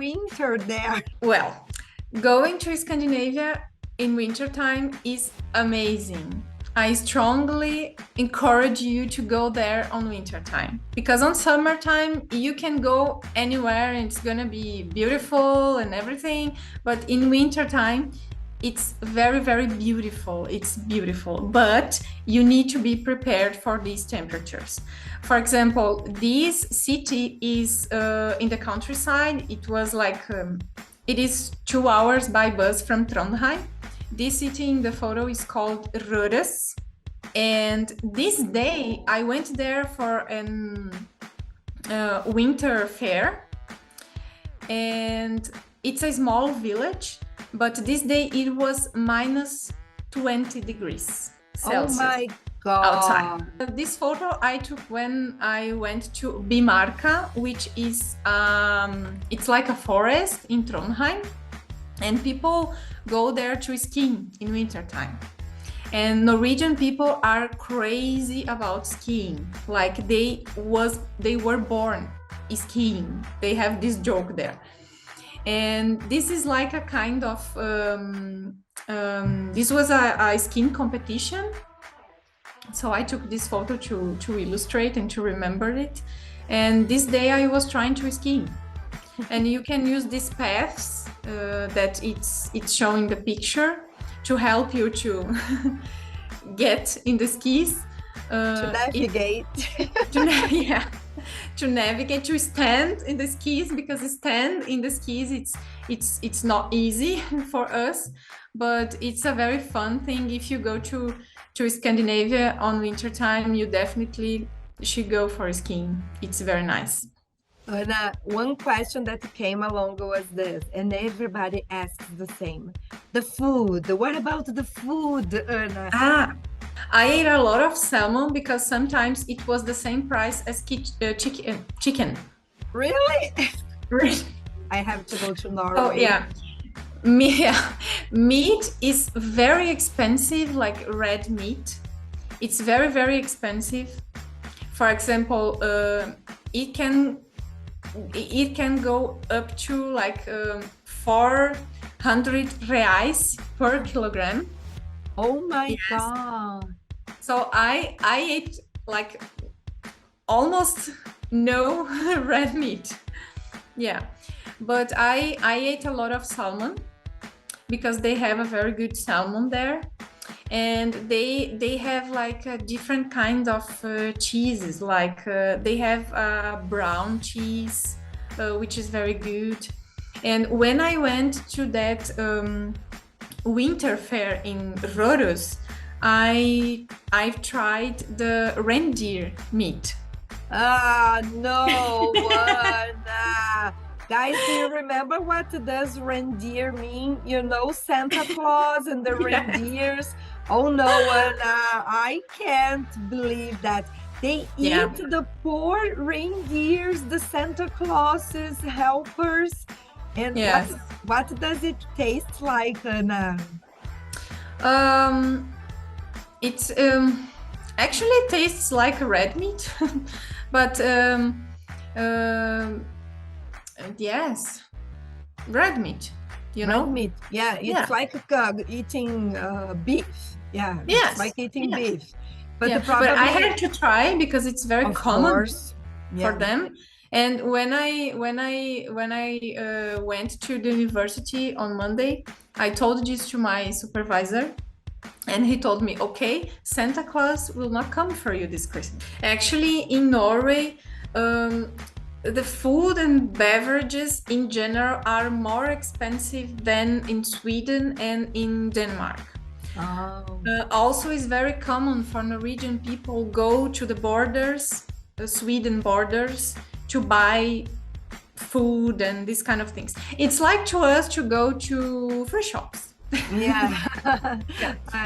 winter there? Well, going to Scandinavia in wintertime is amazing. I strongly encourage you to go there on wintertime, because on summertime you can go anywhere and it's gonna be beautiful and everything, but in wintertime it's very, very beautiful. It's beautiful, but you need to be prepared for these temperatures. For example, this city is in the countryside. It was like it is 2 hours by bus from Trondheim. This city in the photo is called Røros. And this day I went there for an winter fair. And it's a small village, but this day it was minus 20 degrees Celsius. Oh my God. Outside. This photo I took when I went to Bymarka, which is it's like a forest in Trondheim, and people go there to ski in wintertime. And Norwegian people are crazy about skiing. Like they were born skiing. They have this joke there. And this is like a kind of this was a skiing competition. So I took this photo to illustrate and to remember it. And this day I was trying to ski. And you can use these paths that it's showing the picture to help you to get in the skis. To navigate. To navigate, to stand in the skis, because stand in the skis it's not easy for us, but it's a very fun thing. If you go to Scandinavia on winter time, you definitely should go for skiing. It's very nice. Ana, one question that came along was this, and everybody asks the same. The food. What about the food, Ana? I ate a lot of salmon because sometimes it was the same price as chicken. Really? Really? I have to go to Norway. Oh, yeah. Meat is very expensive, like red meat. It's very, very expensive. For example, it can go up to like 400 reais per kilogram. Oh my God. So I ate like almost no red meat. Yeah, but I ate a lot of salmon because they have a very good salmon there. And they have like a different kind of cheeses, like they have brown cheese, which is very good. And when I went to that winter fair in Røros, I've tried the reindeer meat. No, Ana. Guys, do you remember what does reindeer mean? You know, Santa Claus and the reindeers. Oh no, Ana, I can't believe that. They eat the poor reindeers, the Santa Claus's helpers. And what does it taste like, Ana? It's actually tastes like red meat, but yes, red meat. You know, red meat. Yeah, it's like eating beef. Yeah, yes, it's like eating beef. But but I had to try because it's very common for them. And when I went to the university on Monday, I told this to my supervisor, and he told me, okay, Santa Claus will not come for you this Christmas. Actually, in Norway, the food and beverages in general are more expensive than in Sweden and in Denmark. Also, it's very common for Norwegian people go to the borders, the Sweden borders, to buy food and these kind of things. It's like to us to go to free shops.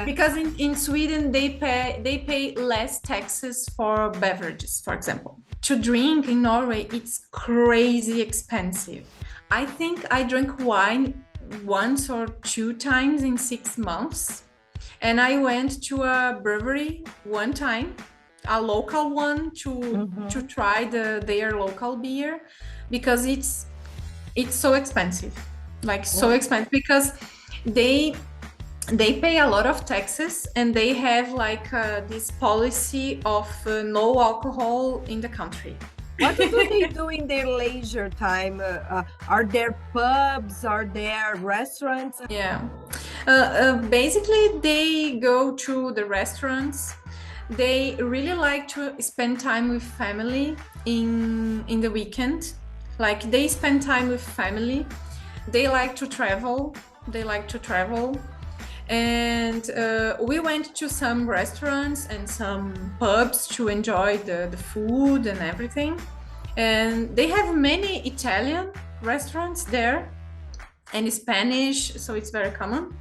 Because in Sweden they pay less taxes for beverages, for example. To drink in Norway, it's crazy expensive. I think I drank wine once or 2 times in 6 months. And I went to a brewery one time, a local one, to try their local beer, because It's so expensive, like so expensive, because they pay a lot of taxes, and they have like this policy of no alcohol in the country. What do they do in their leisure time? Are there pubs? Are there restaurants? Yeah. Basically, they go to the restaurants. They really like to spend time with family in the weekend. Like they spend time with family. They like to travel. And we went to some restaurants and some pubs to enjoy the food and everything. And they have many Italian restaurants there and Spanish, so it's very common.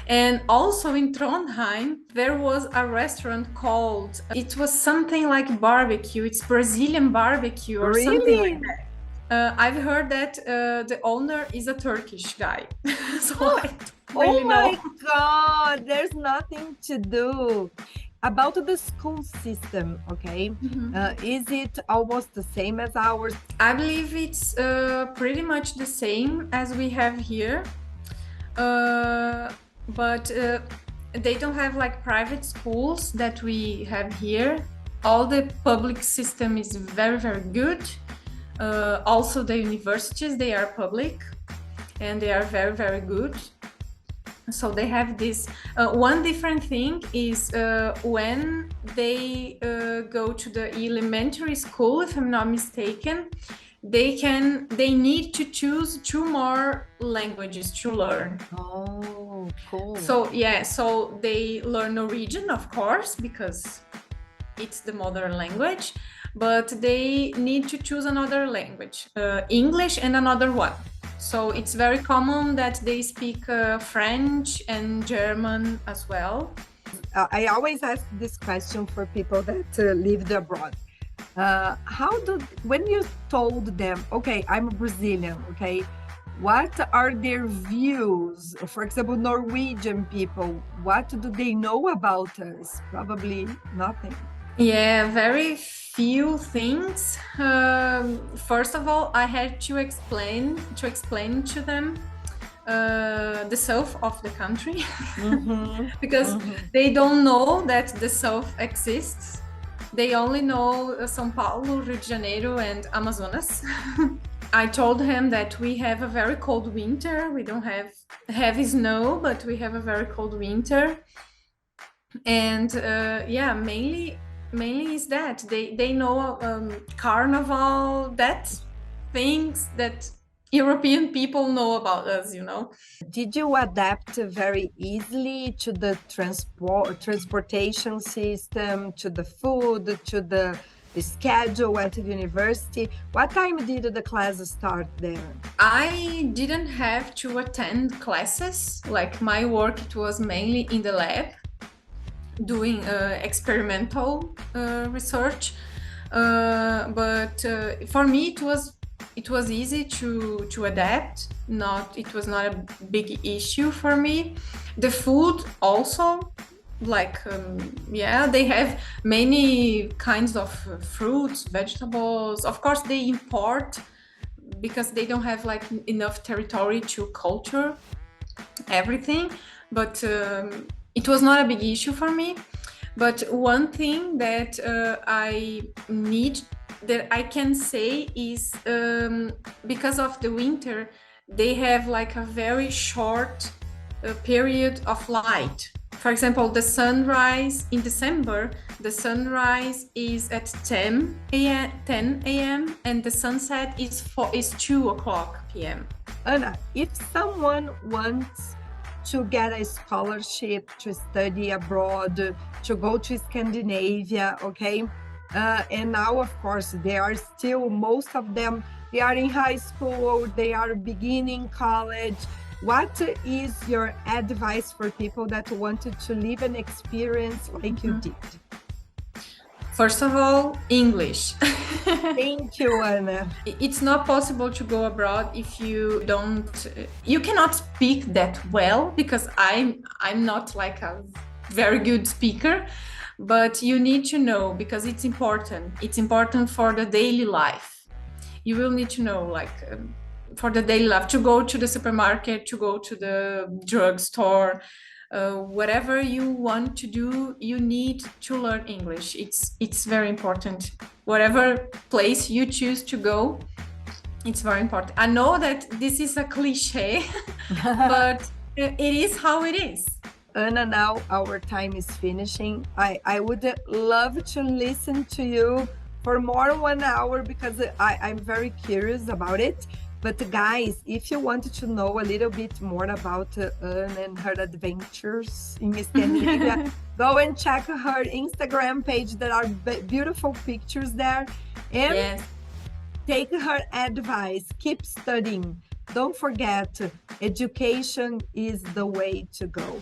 And also in Trondheim, there was a restaurant called, it was something like barbecue. It's Brazilian barbecue or something like that. I've heard that the owner is a Turkish guy. So I don't really know. My God, there's nothing to do. About the school system, okay? Is it almost the same as ours? I believe it's pretty much the same as we have here. But they don't have like private schools that we have here. All the public system is very, very good. Also the universities, they are public and they are very, very good. So they have this. One different thing is when they go to the elementary school, if I'm not mistaken, they need to choose 2 more languages to learn. Oh, cool. So yeah, so they learn Norwegian, of course, because it's the mother language, but they need to choose another language, English and another one. So it's very common that they speak French and German as well. I always ask this question for people that lived abroad. When you told them, okay, I'm Brazilian, okay, what are their views? For example, Norwegian people, what do they know about us? Probably nothing. Yeah, very few things. First of all, I had to explain to them the south of the country because they don't know that the south exists. They only know São Paulo, Rio de Janeiro, and Amazonas. I told him that we have a very cold winter. We don't have heavy snow, but we have a very cold winter. And yeah, mainly is that they know carnival, that things that European people know about us, you know. Did you adapt very easily to the transportation system, to the food, to the schedule at the university? What time did the class start there? I didn't have to attend classes. Like my work, it was mainly in the lab, doing experimental research, but for me it was easy to adapt. It was not a big issue for me. The food also, like yeah, they have many kinds of fruits, vegetables. Of course they import because they don't have like enough territory to culture everything, but it was not a big issue for me. But one thing that I can say is because of the winter, they have like a very short period of light. For example, the sunrise in December, the sunrise is at 10 a.m. and the sunset is 2 o'clock p.m. Ana, if someone wants to get a scholarship to study abroad, to go to Scandinavia, okay? And now, of course, they are still, most of them, they are in high school, they are beginning college. What is your advice for people that wanted to live an experience like you did? First of all, English. Thank you, Ana. It's not possible to go abroad if you cannot speak that well, because I'm not like a very good speaker, but you need to know because it's important. It's important for the daily life. You will need to know like for the daily life, to go to the supermarket, to go to the drugstore, whatever you want to do, you need to learn English. It's very important. Whatever place you choose to go, it's very important. I know that this is a cliche, but it is how it is. Ana, now our time is finishing. I would love to listen to you for more 1 hour because I'm very curious about it. But guys, if you wanted to know a little bit more about Ana and her adventures in Scandinavia, go and check her Instagram page. There are beautiful pictures there. And Yes. take her advice. Keep studying. Don't forget, education is the way to go.